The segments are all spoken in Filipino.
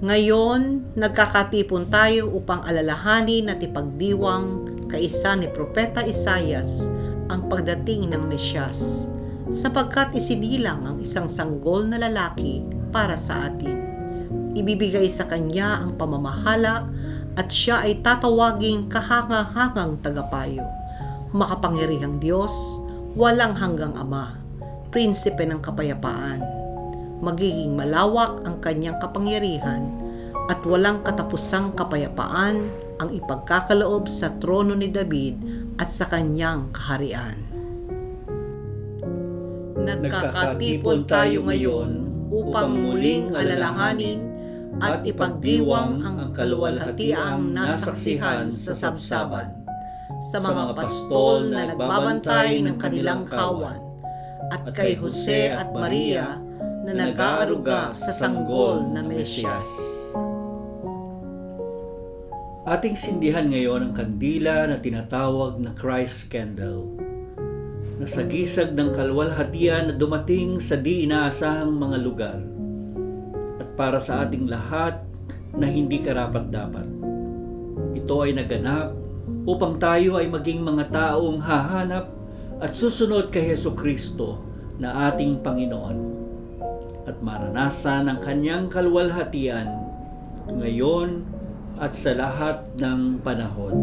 Ngayon, nagkakatipon tayo upang alalahanin at ipagdiwang kaisa ni Propeta Isaias ang pagdating ng Mesyas, sapagkat isinilang ang isang sanggol na lalaki para sa atin. Ibibigay sa kanya ang pamamahala at siya ay tatawaging kahangahangang tagapayo, makapangyarihang Diyos, walang hanggang Ama, prinsipe ng kapayapaan. Magiging malawak ang kanyang kapangyarihan at walang katapusang kapayapaan ang ipagkakaloob sa trono ni David at sa kanyang kaharian. Nagkakatipon tayo ngayon upang muling alalahanin at ipagdiwang ang kaluwalhatiang nasaksihan sa sabsaban sa mga pastol na nagbabantay ng kanilang kawan at kay Jose at Maria na nag-aaruga sa sanggol na Mesyas. Ating sindihan ngayon ang kandila na tinatawag na Christ Candle, na sagisag ng kaluwalhatian na dumating sa di inaasahang mga lugar at para sa ating lahat na hindi karapat-dapat. Ito ay naganap upang tayo ay maging mga taong hahanap at susunod kay Hesukristo na ating Panginoon at maranasan ang kanyang kaluwalhatian ngayon at sa lahat ng panahon.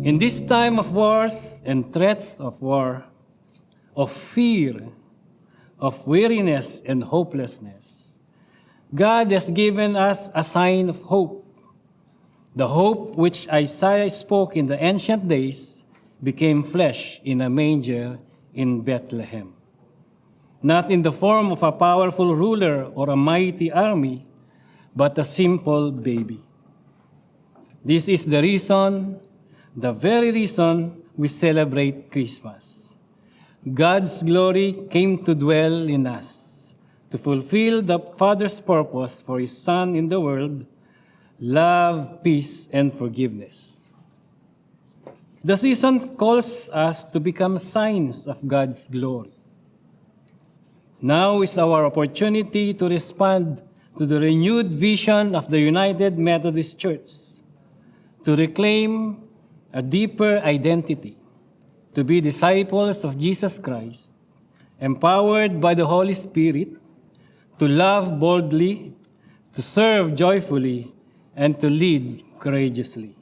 In this time of wars and threats of war, of fear, of weariness and hopelessness, God has given us a sign of hope. The hope which Isaiah spoke in the ancient days became flesh in a manger in Bethlehem. Not in the form of a powerful ruler or a mighty army, but a simple baby. This is the reason, the very reason we celebrate Christmas. God's glory came to dwell in us, to fulfill the Father's purpose for His Son in the world, love, peace, and forgiveness. The season calls us to become signs of God's glory. Now is our opportunity to respond to the renewed vision of the United Methodist Church, to reclaim a deeper identity, to be disciples of Jesus Christ, empowered by the Holy Spirit, to love boldly, to serve joyfully, and to lead courageously.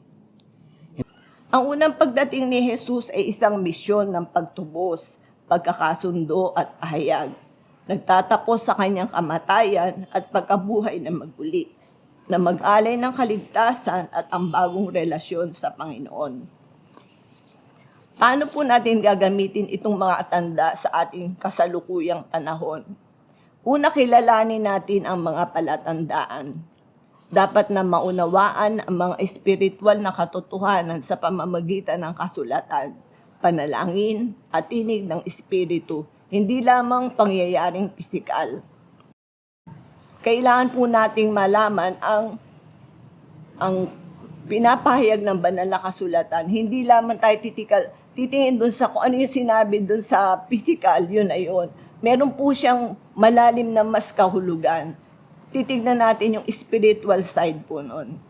Ang unang pagdating ni Jesus ay isang misyon ng pagtubos, pagkakasundo at pahayag. Nagtatapos sa kanyang kamatayan at pagkabuhay na maguli, na mag-alay ng kaligtasan at ang bagong relasyon sa Panginoon. Paano po natin gagamitin itong mga tanda sa ating kasalukuyang panahon? Una, kilalanin natin ang mga palatandaan. Dapat na maunawaan ang mga espiritual na katotohanan sa pamamagitan ng kasulatan, panalangin at tinig ng espiritu, hindi lamang pangyayaring pisikal. Kailangan po nating malaman ang pinapahayag ng banal na kasulatan. Hindi lamang tayo titingin doon sa kung ano yung sinabi doon sa pisikal, yun ay yun. Meron po siyang malalim na mas kahulugan. Titignan natin yung spiritual side po noon.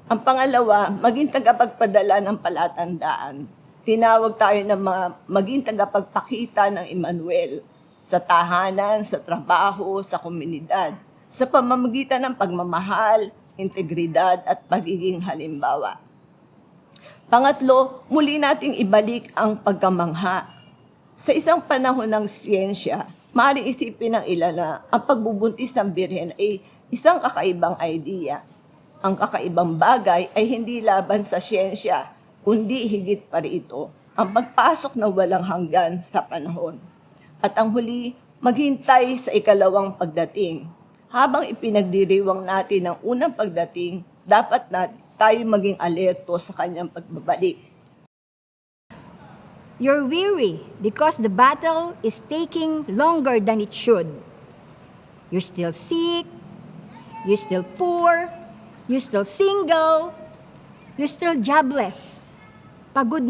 Ang pangalawa, maging tagapagpadala ng palatandaan. Tinawag tayo na maging tagapagpakita ng Emmanuel sa tahanan, sa trabaho, sa komunidad, sa pamamagitan ng pagmamahal, integridad at pagiging halimbawa. Pangatlo, muli nating ibalik ang pagkamangha. Sa isang panahon ng siyensya, maaaring isipin ng ilan na ang pagbubuntis ng birhen ay isang kakaibang idea. Ang kakaibang bagay ay hindi laban sa siyensya, kundi higit pa rito, ang pagpasok na walang hanggan sa panahon. At ang huli, maghintay sa ikalawang pagdating. Habang ipinagdiriwang natin ang unang pagdating, dapat na tayo maging alerto sa kanyang pagbabalik. You're weary because the battle is taking longer than it should. You're still sick, you're still poor, you're still single, you're still jobless. Pagod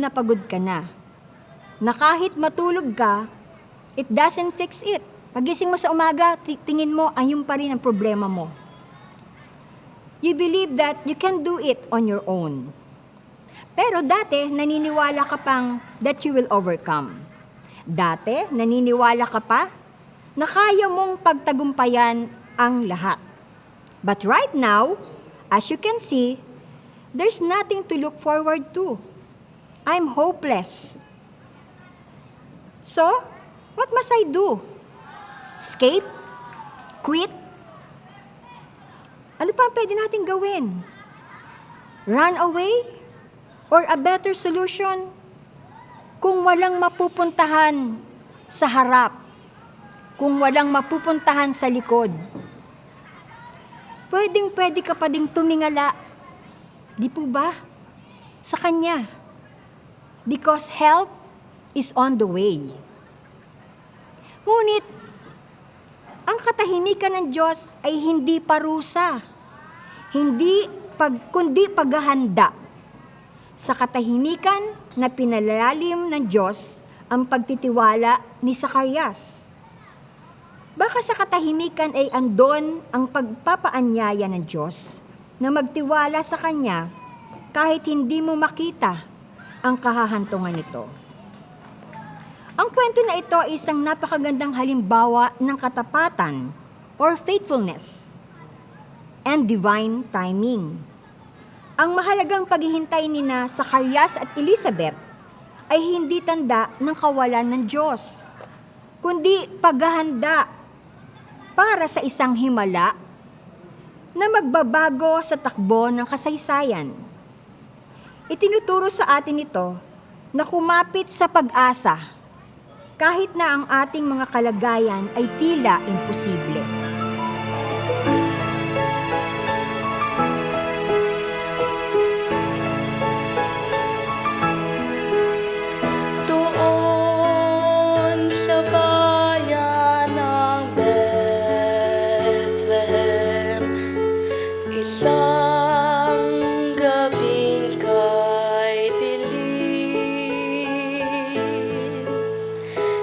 ka na. Na kahit matulog ka, it doesn't fix it. Pagising mo sa umaga, tingin mo, ayun pa rin ang problema mo. You believe that you can do it on your own. Pero dati, naniniwala ka pang that you will overcome. Dati, naniniwala ka pa na kaya mong pagtagumpayan ang lahat. But right now, as you can see, there's nothing to look forward to. I'm hopeless. So, what must I do? Escape? Quit? Ano pa ang pwede natin gawin? Run away? Or a better solution? Kung walang mapupuntahan sa harap, kung walang mapupuntahan sa likod, pwedeng-pwede ka pa ding tumingala. Di po ba? Sa Kanya. Because help is on the way. Ngunit, ang katahimikan ng Diyos ay hindi parusa, kundi paghahanda. Sa katahimikan na pinalalim ng Diyos ang pagtitiwala ni Zacarias. Baka sa katahimikan ay andon ang pagpapaanyaya ng Diyos na magtiwala sa Kanya kahit hindi mo makita ang kahahantungan nito. Ang kwento na ito ay isang napakagandang halimbawa ng katapatan or faithfulness and divine timing. Ang mahalagang paghihintay ni na Zacarias at Elizabeth ay hindi tanda ng kawalan ng Diyos, kundi paghahanda para sa isang himala na magbabago sa takbo ng kasaysayan. Itinuturo sa atin ito na kumapit sa pag-asa kahit na ang ating mga kalagayan ay tila imposible. Doon sa bayan ng Bethlehem, isang gabing kay dilim,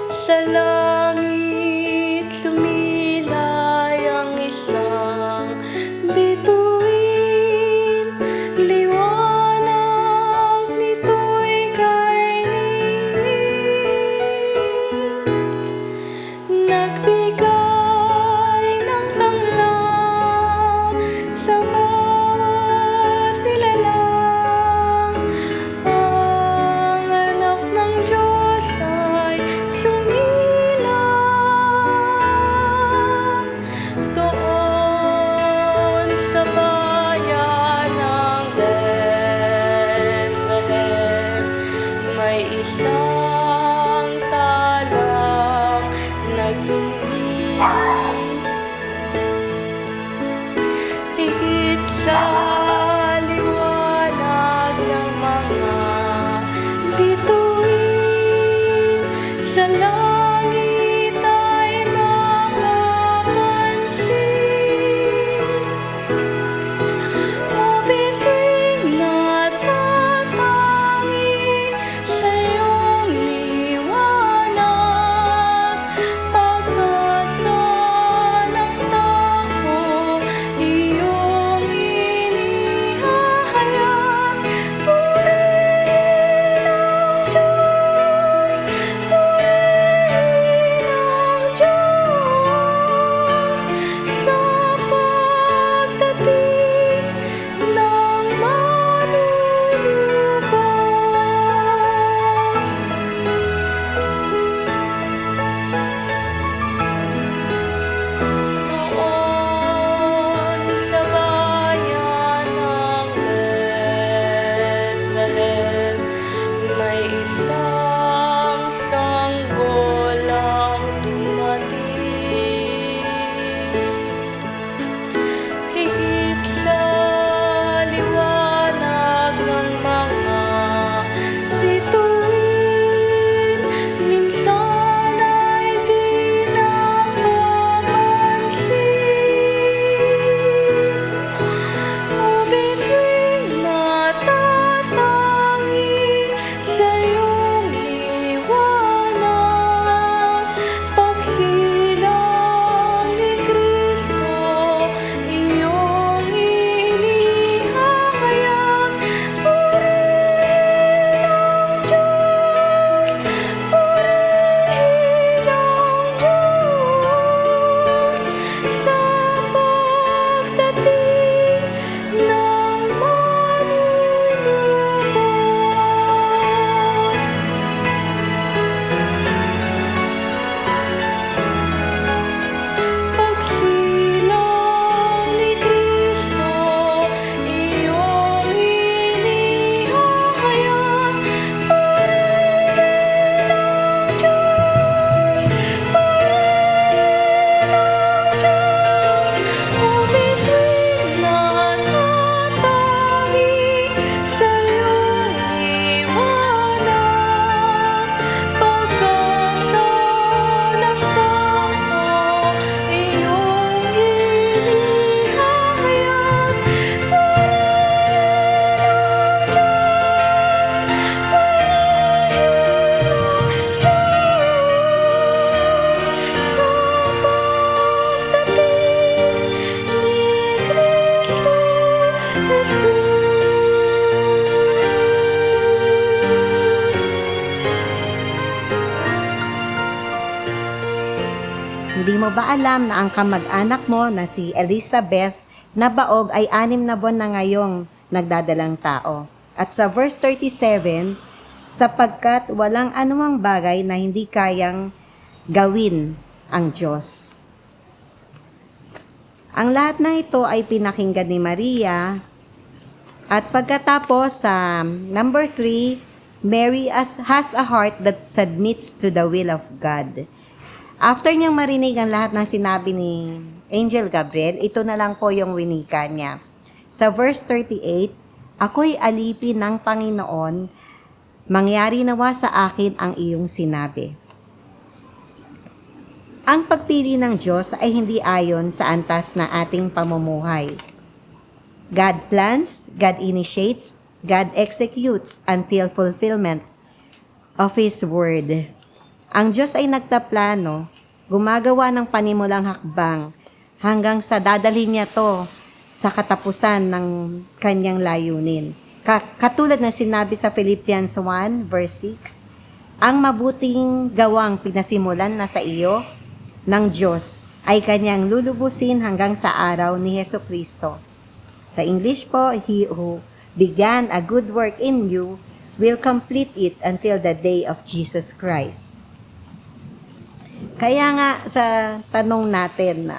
sa langit sumilay ang isang bituin, liwanag nito'y kay ningning, nagbigay ng tanglang sa bawat nilalang. Ang anak ng Diyos ay sumilay mo ba alam na ang kamag-anak mo na si Elizabeth na baog ay 6 na buwan na ngayong nagdadalang tao? At sa verse 37, sapagkat walang anumang bagay na hindi kayang gawin ang Diyos. Ang lahat ng ito ay pinakinggan ni Maria. At pagkatapos sa number 3, Mary has a heart that submits to the will of God. After niyang marinig ang lahat ng sinabi ni Angel Gabriel, ito na lang po yung winika niya. Sa verse 38, ako'y alipin ng Panginoon, mangyari nawa sa akin ang iyong sinabi. Ang pagpili ng Diyos ay hindi ayon sa antas na ating pamumuhay. God plans, God initiates, God executes until fulfillment of His word. Ang Diyos ay nagtaplano, gumagawa ng panimulang hakbang hanggang sa dadalhin niya to sa katapusan ng kanyang layunin. Katulad na sinabi sa Philippians 1 verse 6, ang mabuting gawang pinasimulan na sa iyo ng Diyos ay kanyang lulubusin hanggang sa araw ni Jesucristo. Sa English po, He who began a good work in you will complete it until the day of Jesus Christ. Kaya nga sa tanong natin,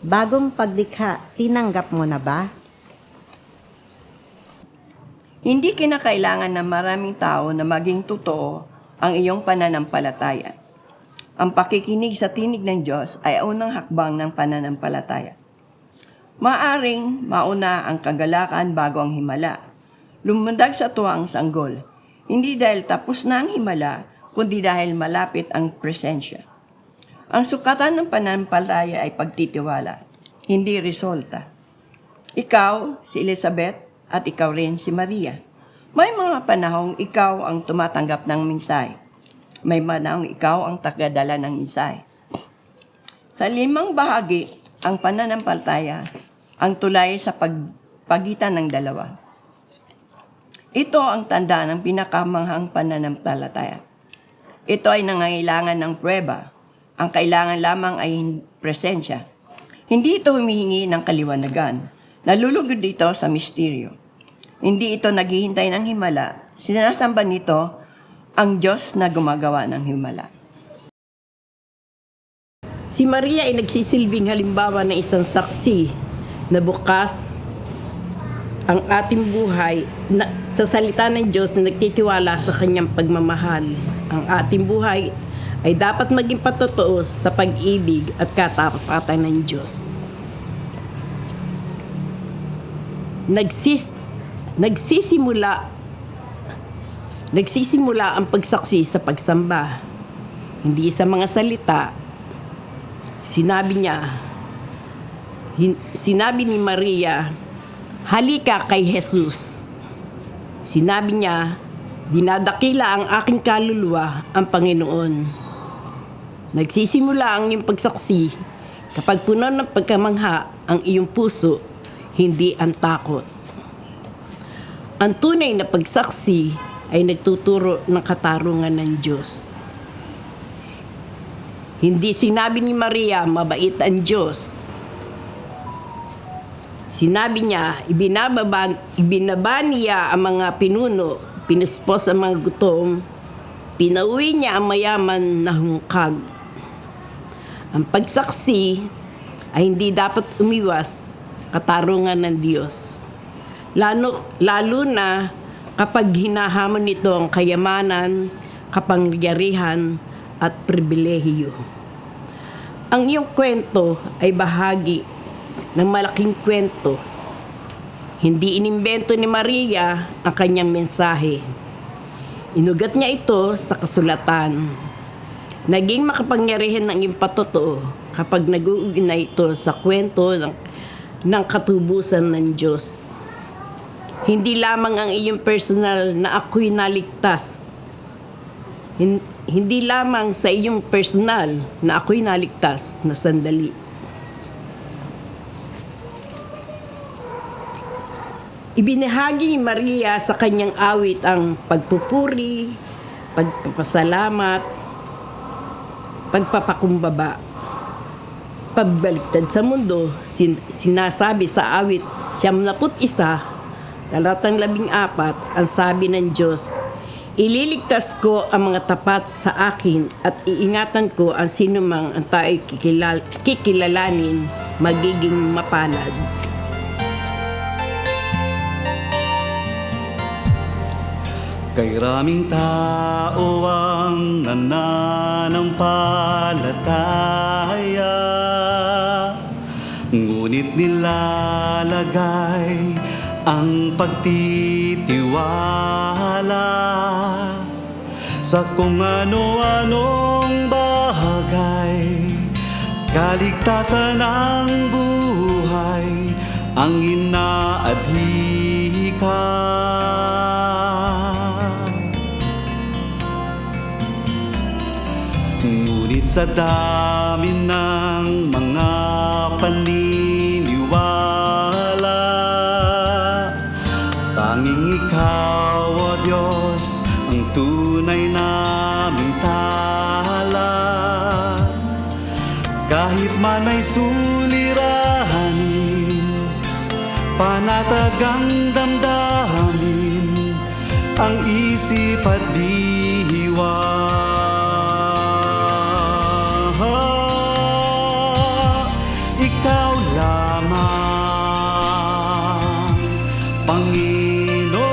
bagong paglikha, tinanggap mo na ba? Hindi kinakailangan ng maraming tao na maging totoo ang iyong pananampalataya. Ang pakikinig sa tinig ng Diyos ay unang hakbang ng pananampalataya. Maaring mauna ang kagalakan bago ang himala. Lumundag sa tuwa ang sanggol. Hindi dahil tapos na ang himala, kundi dahil malapit ang presensya. Ang sukatan ng pananampalataya ay pagtitiwala, hindi resulta. Ikaw, si Elizabeth, at ikaw rin si Maria. May mga panahong ikaw ang tumatanggap ng mensahe. May panahong ikaw ang tagadala ng mensahe. Sa 5 bahagi, ang pananampalataya ang tulay sa pagitan ng dalawa. Ito ang tanda ng pinakamanghang pananampalataya. Ito ay nangangailangan ng prueba. Ang kailangan lamang ay presensya. Hindi ito humihingi ng kaliwanagan. Nalulugod dito sa misteryo. Hindi ito naghihintay ng himala. Sinasamba nito ang Diyos na gumagawa ng himala. Si Maria ay nagsisilbing halimbawa ng isang saksi na bukas ang ating buhay sa salita ng Diyos na nagtitiwala sa kanyang pagmamahal. Ang ating buhay ay dapat maging patotoo sa pag-ibig at katapatan ng Diyos. Nagsisimula ang pagsaksi sa pagsamba. Hindi sa mga salita. Sinabi ni Maria, halika kay Jesus. Sinabi niya, dinadakila ang aking kaluluwa ang Panginoon. Nagsisimula ang iyong pagsaksi kapag puno ng pagkamangha ang iyong puso, hindi ang takot. Ang tunay na pagsaksi ay nagtuturo ng katarungan ng Diyos. Hindi sinabi ni Maria, mabait ang Diyos. Sinabi niya, ibinaba niya ang mga pinuno, pinuspos ang mga gutom, pinauwi niya ang mayaman na hungkag. Ang pagsaksi ay hindi dapat umiwas katarungan ng Diyos. Lalo na kapag hinahamon nito ang kayamanan, kapangyarihan at pribilehiyo. Ang iyong kwento ay bahagi ng malaking kwento. Hindi inimbento ni Maria ang kanyang mensahe. Inugat niya ito sa kasulatan. Naging makapangyarihan ng iyong patotoo kapag nag-uugnay ito sa kwento ng katubusan ng Diyos. Hindi lamang ang iyong personal na ako'y naligtas. Hindi lamang sa iyong personal na ako'y naligtas na sandali. Ibinahagi ni Maria sa kanyang awit ang pagpupuri, pagpapasalamat, pagpapakumbaba. Pagbaliktad sa mundo, sinasabi sa awit 71, talatang 14, ang sabi ng Diyos, ililigtas ko ang mga tapat sa akin at iingatan ko ang sinumang ang tao'y kikilalanin, magiging mapalad. Kay raming tao ang nananampalataya, ngunit nilalagay ang pagtitiwala sa kung ano-anong bagay. Kaligtasan ng buhay ang inaadhika. Ngunit sa dami ng mga paniniwala, tanging Ikaw, O Diyos, ang tunay naming tala. Kahit man may suliranin, panatag ang damdamin, ang isip at diwa. Ikaw lamang, Panginoon,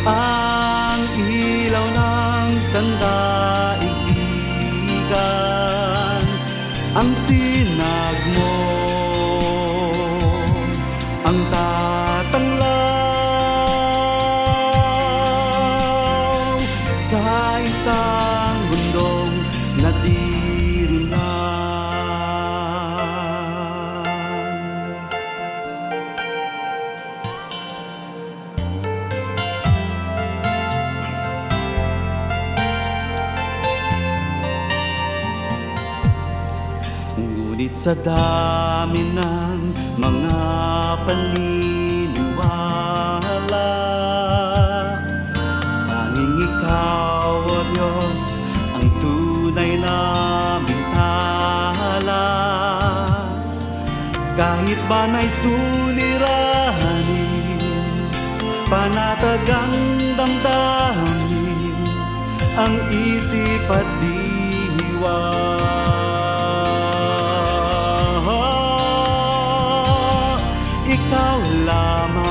ang ilaw ng sandaigdigan, ang sinag mo, ang tatanglaw sa isang mundong nadiringan. Ngunit sa dami ng mga paniniwala, tanging Ikaw, O Diyos, ang tunay naming tala. Kahit ba may suliranin, panatag ang damdamin, ang isip at diwa. Ikaw lamang,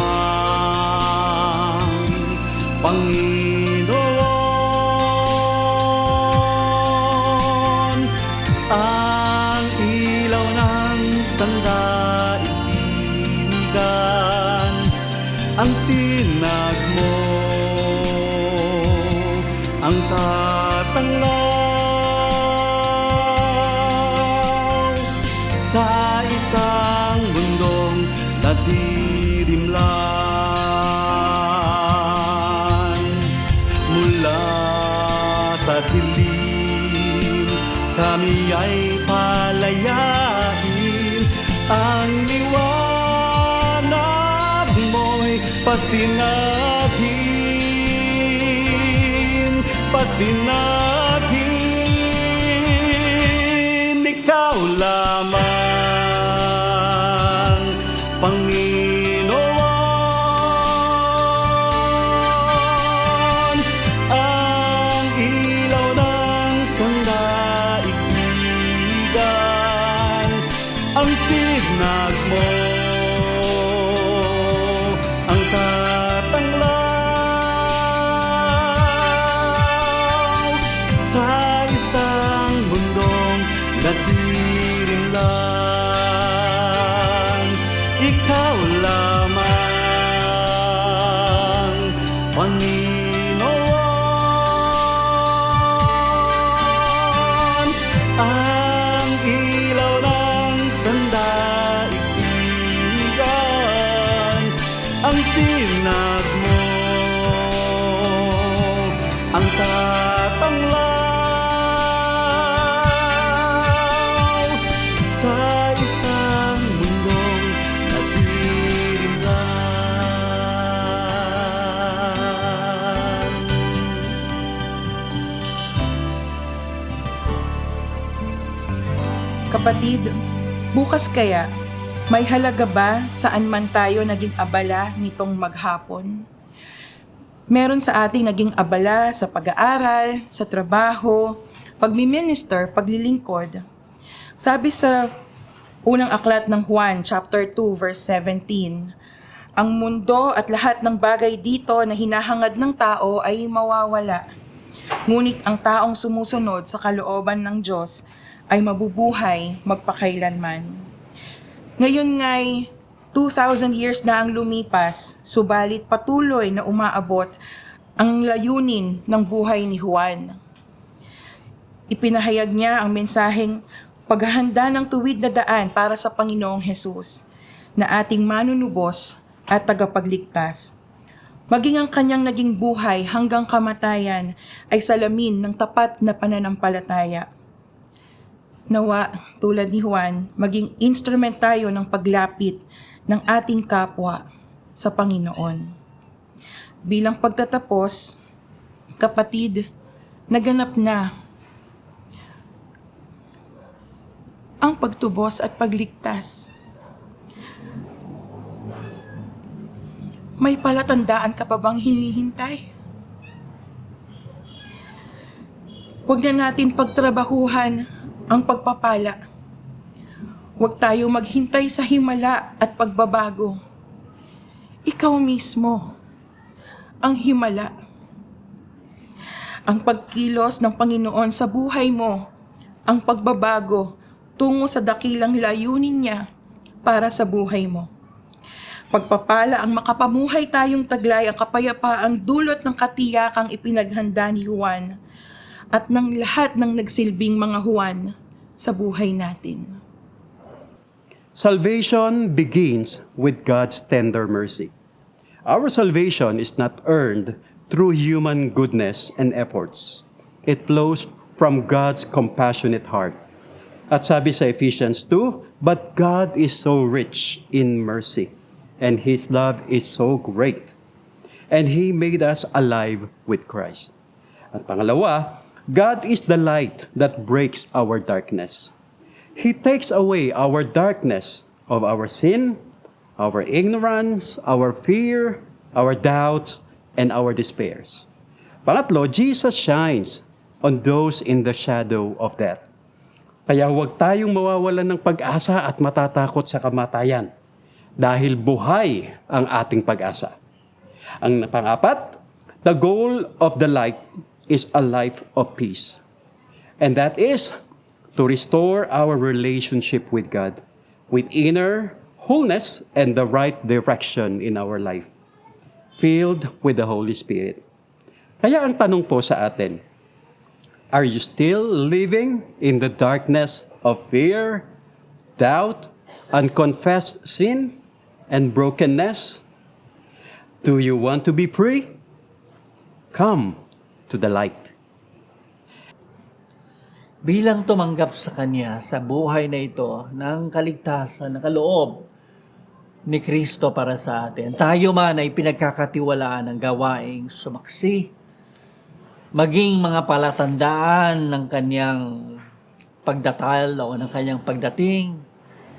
Panginoon, ang ilaw ng sandaigdigan, ang sinag mo, ang tatanglaw sa isang mundong nadirimlan. Mula sa dilim, kami ay palayain, ang liwanag mo'y pasinagin, pasinagin. Ikaw lamang, Panginoon, ang ilaw ng sandaigdigan, ang sinag mo, ang tatanglaw sa isang mundong nadirinlan. Ikaw lamang, Panginoon, ang ilaw ng sandaigdigan, ang sinag mo, ang tatanglaw sa isang mundong nadiringan. Kapatid, bukas kaya, may halaga ba saan man tayo naging abala nitong maghapon? Meron sa ating naging abala sa pag-aaral, sa trabaho, pagmi-minister, paglilingkod. Sabi sa unang aklat ng Juan, chapter 2, verse 17, ang mundo at lahat ng bagay dito na hinahangad ng tao ay mawawala. Ngunit ang taong sumusunod sa kalooban ng Diyos ay mabubuhay magpakailanman. Ngayon nga'y 2,000 years na ang lumipas, subalit patuloy na umaabot ang layunin ng buhay ni Juan. Ipinahayag niya ang mensaheng paghahanda ng tuwid na daan para sa Panginoong Hesus, na ating manunubos at tagapagligtas. Maging ang kanyang naging buhay hanggang kamatayan ay salamin ng tapat na pananampalataya. Nawa, tulad ni Juan, maging instrument tayo ng paglapit ng ating kapwa sa Panginoon. Bilang pagtatapos, kapatid, naganap na ang pagtubos at pagligtas. May palatandaan ka pa bang hinihintay? Huwag na natin pagtrabahuhan ang pagpapala. Huwag tayo maghintay sa himala at pagbabago. Ikaw mismo ang himala. Ang pagkilos ng Panginoon sa buhay mo, ang pagbabago tungo sa dakilang layunin niya para sa buhay mo. Pagpapala ang makapamuhay tayong taglay ang kapayapaang dulot ng katiyakang ipinaghanda ni Juan at ng lahat ng nagsilbing mga Juan sa buhay natin. Salvation begins with God's tender mercy. Our salvation is not earned through human goodness and efforts. It flows from God's compassionate heart. At sabi sa Ephesians 2, but God is so rich in mercy, and His love is so great, and He made us alive with Christ. At pangalawa, God is the light that breaks our darkness. He takes away our darkness of our sin, our ignorance, our fear, our doubts, and our despairs. Pangatlo, Jesus shines on those in the shadow of death. Kaya huwag tayong mawawalan ng pag-asa at matatakot sa kamatayan dahil buhay ang ating pag-asa. Ang pang-apat, the goal of the light is a life of peace. And that is to restore our relationship with God, with inner wholeness and the right direction in our life, filled with the Holy Spirit. Kaya ang tanong po sa atin, are you still living in the darkness of fear, doubt, unconfessed sin, and brokenness? Do you want to be free? Come to the light. Bilang tumanggap sa Kanya sa buhay na ito ng kaligtasan na kaloob ni Kristo para sa atin, tayo man ay pinagkakatiwalaan ng gawaing sumaksi, maging mga palatandaan ng Kanyang pagdatal o ng Kanyang pagdating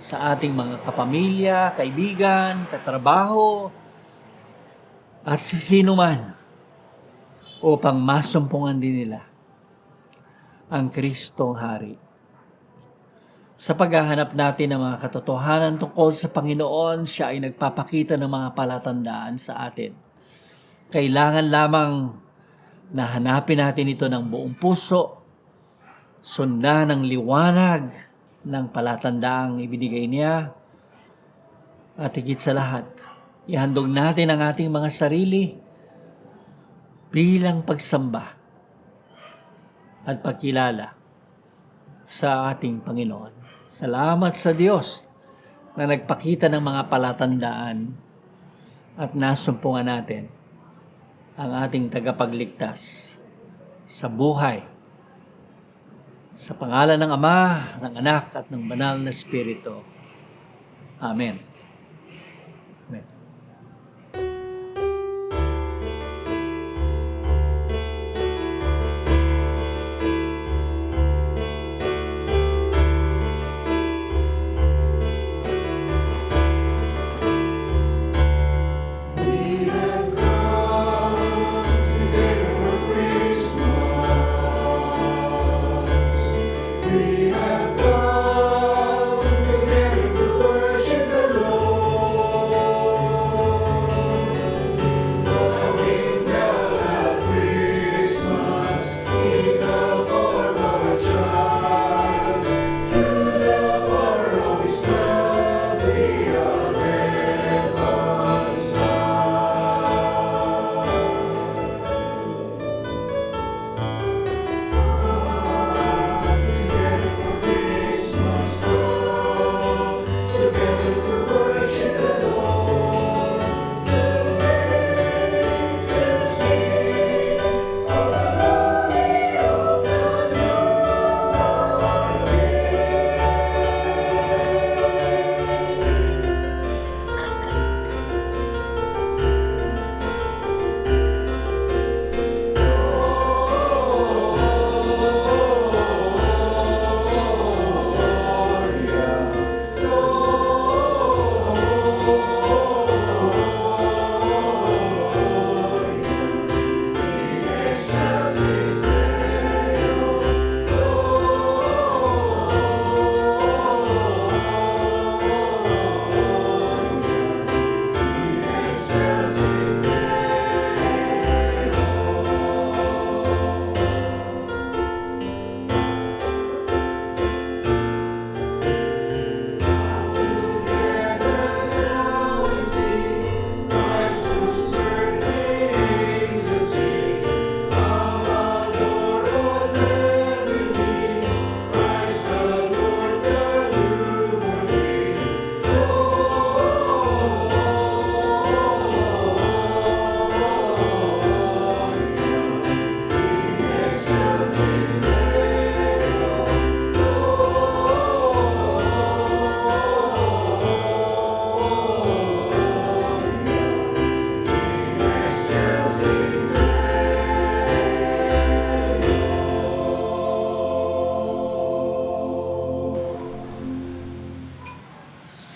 sa ating mga kapamilya, kaibigan, katrabaho, at sa sino man upang masumpungan din nila ang Kristong Hari. Sa paghahanap natin ng mga katotohanan tungkol sa Panginoon, siya ay nagpapakita ng mga palatandaan sa atin. Kailangan lamang na hanapin natin ito ng buong puso, sundan ng liwanag ng palatandaang ibinigay niya, at higit sa lahat, ihandog natin ang ating mga sarili bilang pagsamba at pagkilala sa ating Panginoon. Salamat sa Diyos na nagpakita ng mga palatandaan at nasumpungan natin ang ating tagapagligtas sa buhay. Sa pangalan ng Ama, ng Anak, at ng Banal na Espiritu. Amen. Amen.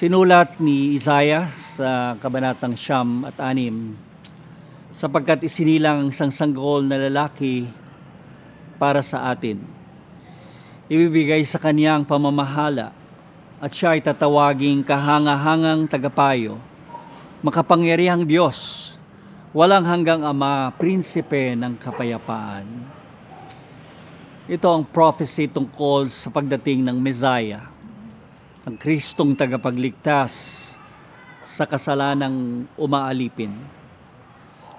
Sinulat ni Isaiah sa kabanatang 9 sapagkat isinilang ang isang sanggol na lalaki para sa atin. Ibibigay sa kanya ang pamamahala at siya ay tatawaging kahangahangang tagapayo, makapangyarihang Diyos, walang hanggang Ama, prinsipe ng kapayapaan. Ito ang prophecy tungkol sa pagdating ng Messiah, ang Kristong tagapagligtas sa kasalanang umaalipin.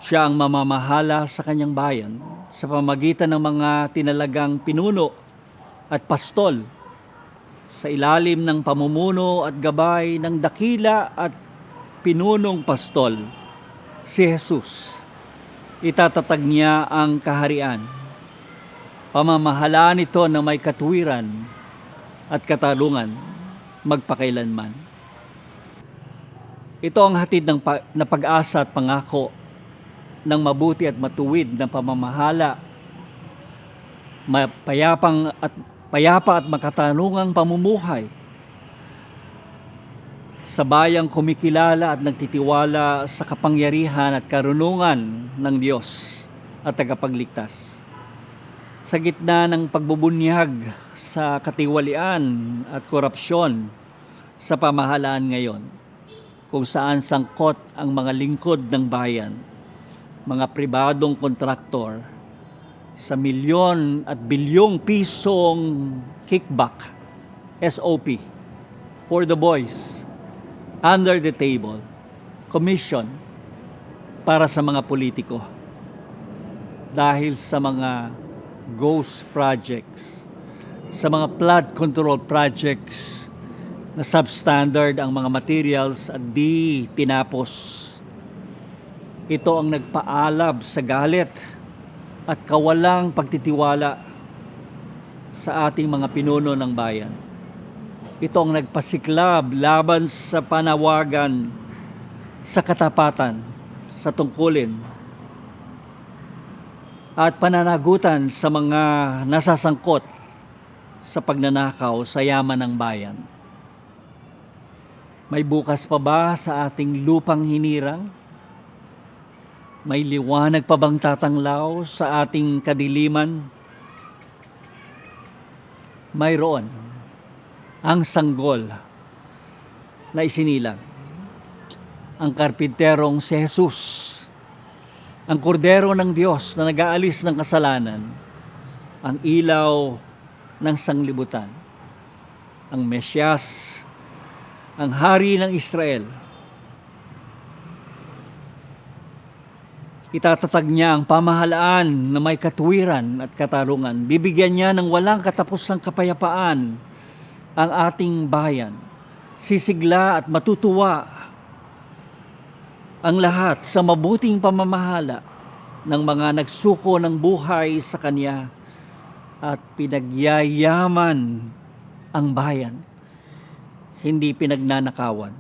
Siya ang mamamahala sa kanyang bayan sa pamamagitan ng mga tinalagang pinuno at pastol sa ilalim ng pamumuno at gabay ng dakila at pinunong pastol, si Jesus. Itatatag niya ang kaharian. Pamamahalaan ito na may katuwiran at katarungan magpakailanman. Ito ang hatid na pag-asa at pangako ng mabuti at matuwid na pamamahala, payapa at makatarungang pamumuhay sa bayang kumikilala at nagtitiwala sa kapangyarihan at karunungan ng Diyos at tagapagligtas. Sa gitna ng pagbubunyag sa katiwalian at korupsyon sa pamahalaan ngayon, kung saan sangkot ang mga lingkod ng bayan, mga pribadong kontraktor, sa milyon at bilyong pisong kickback, SOP, for the boys, under the table, commission para sa mga politiko. Dahil sa mga ghost projects, sa mga flood control projects na substandard ang mga materials at di tinapos. Ito ang nagpaalab sa galit at kawalang pagtitiwala sa ating mga pinuno ng bayan. Ito ang nagpasiklab laban sa panawagan sa katapatan, sa tungkulin, at pananagutan sa mga nasasangkot sa pagnanakaw sa yaman ng bayan. May bukas pa ba sa ating lupang hinirang? May liwanag pa bang tatanglaw sa ating kadiliman? Mayroon ang sanggol na isinilang, ang karpinterong si Jesus, ang kordero ng Diyos na nag-aalis ng kasalanan, ang ilaw ng sanglibutan, ang Mesyas, ang Hari ng Israel. Itatatag niya ang pamahalaan na may katuwiran at katarungan. Bibigyan niya ng walang katapusang kapayapaan ang ating bayan. Sisigla at matutuwa ang lahat sa mabuting pamamahala ng mga nagsuko ng buhay sa Kanya at pinagyayaman ang bayan, hindi pinagnanakawan.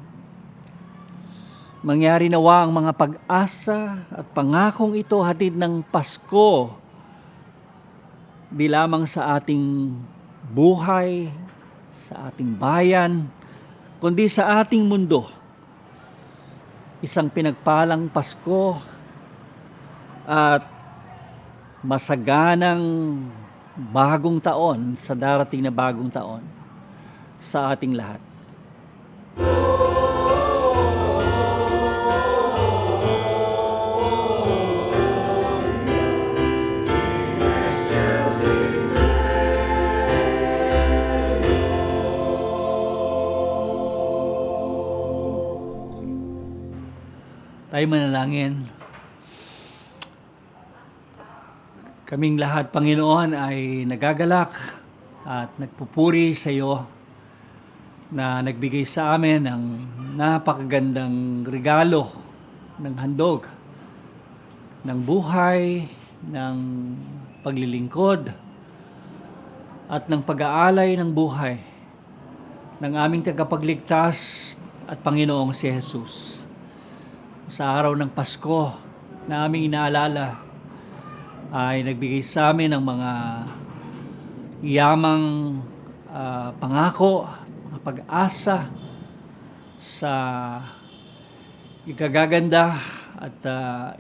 Mangyari nawa ang mga pag-asa at pangakong ito hatid ng Pasko di lamang sa ating buhay, sa ating bayan, kundi sa ating mundo. Isang pinagpalang Pasko at masaganang bagong taon sa darating na bagong taon sa ating lahat. Tayo manalangin. Kaming lahat, Panginoon, ay nagagalak at nagpupuri sa iyo na nagbigay sa amin ng napakagandang regalo ng handog, ng buhay, ng paglilingkod, at ng pag-aalay ng buhay ng aming tagapagligtas at Panginoong si Jesus. Sa araw ng Pasko na aming inaalala ay nagbigay sa amin ng mga yamang pangako, mga pag-asa sa ikagaganda at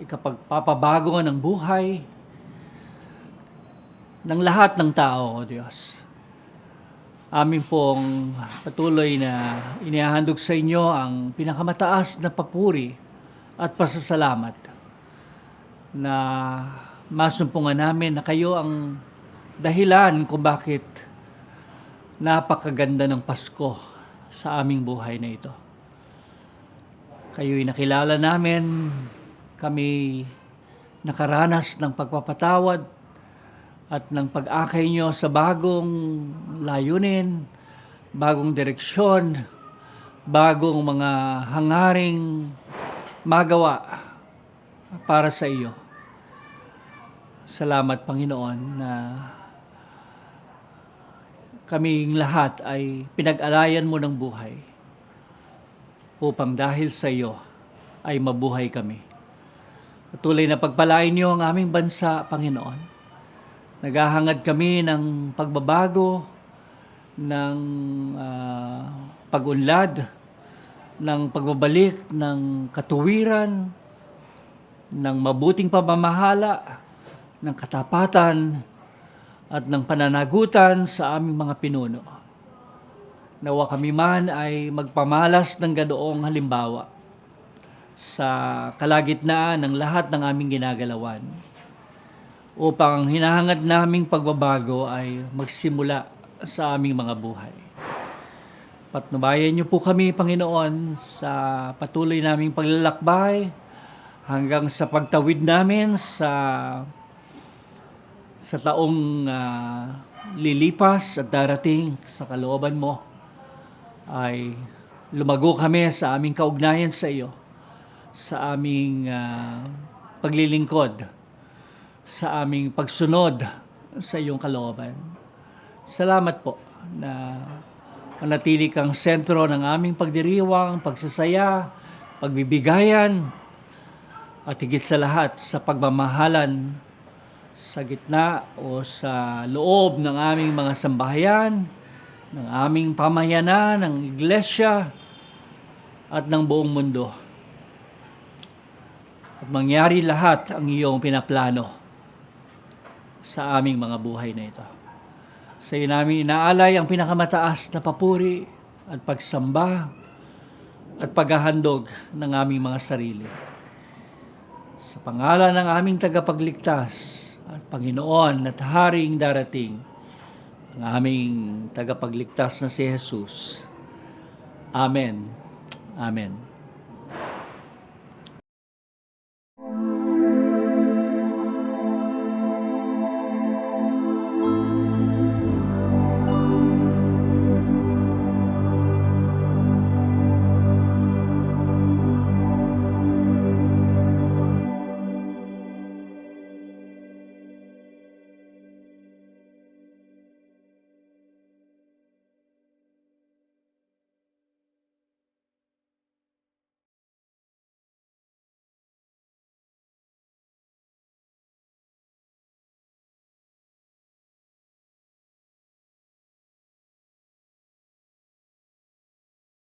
ikapagpapabago ng buhay ng lahat ng tao, O Diyos. Amin pong patuloy na inihahandog sa inyo ang pinakamataas na papuri at pasasalamat na masumpungan namin na kayo ang dahilan kung bakit napakaganda ng Pasko sa aming buhay na ito. Kayo'y nakilala namin, kami nakaranas ng pagpapatawad at ng pag-akay nyo sa bagong layunin, bagong direksyon, bagong mga hangaring magawa para sa iyo. Salamat, Panginoon, na kaming lahat ay pinag-alayan mo ng buhay upang dahil sa iyo ay mabuhay kami. Patuloy na pagpalain niyo ang aming bansa, Panginoon. Naghahangad kami ng pagbabago, ng pag-unlad, ng pagbabalik ng katuwiran, ng mabuting pamamahala, ng katapatan, at ng pananagutan sa aming mga pinuno. Nawa kami man ay magpamalas ng ganoong halimbawa sa kalagitnaan ng lahat ng aming ginagalawan upang ang hinahangad naming pagbabago ay magsimula sa aming mga buhay. Patnubayan niyo po kami, Panginoon, sa patuloy naming paglalakbay hanggang sa pagtawid namin sa taong lilipas at darating sa kalooban mo ay lumago kami sa aming kaugnayan sa iyo, sa aming paglilingkod, sa aming pagsunod sa iyong kalooban. Salamat po na manatili kang sentro ng aming pagdiriwang, pagsasaya, pagbibigayan, at higit sa lahat sa pagmamahalan sa gitna o sa loob ng aming mga sambahayan, ng aming pamayanan, ng iglesia, at ng buong mundo. At mangyari lahat ang iyong pinaplano sa aming mga buhay na ito. Sa iyo namin inaalay ang pinakamataas na papuri at pagsamba at paghahandog ng aming mga sarili. Sa pangalan ng aming tagapagligtas at Panginoon at Haring darating, ang aming tagapagligtas na si Jesus. Amen. Amen.